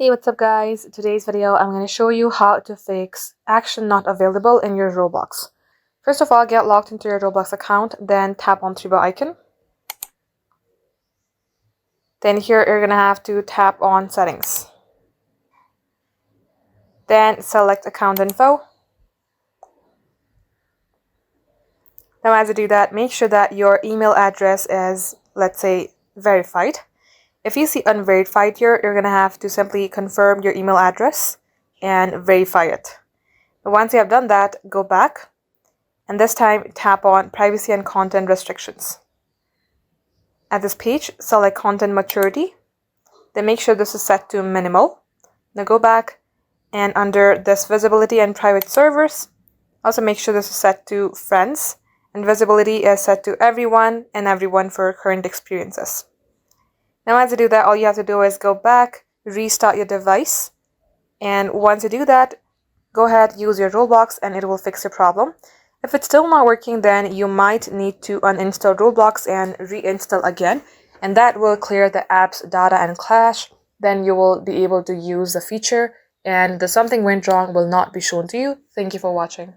Hey, what's up guys? In today's video, I'm going to show you how to fix action not available in your Roblox. First of all, get logged into your Roblox account, then tap on three bar icon. Then here you're going to have to tap on settings. Then select account info. Now as you do that, make sure that your email address is, let's say, verified. If you see unverified here, you're going to have to simply confirm your email address and verify it. Once you have done that, go back and this time tap on privacy and content restrictions. At this page, select content maturity. Then make sure this is set to minimal. Now go back and under this visibility and private servers, also make sure this is set to friends and visibility is set to everyone and everyone for current experiences. Now as you do that, all you have to do is go back, restart your device, and once you do that, go ahead, use your Roblox and it will fix your problem. If it's still not working, then you might need to uninstall Roblox and reinstall again, and that will clear the app's data and cache. Then you will be able to use the feature and the something went wrong will not be shown to you. Thank you for watching.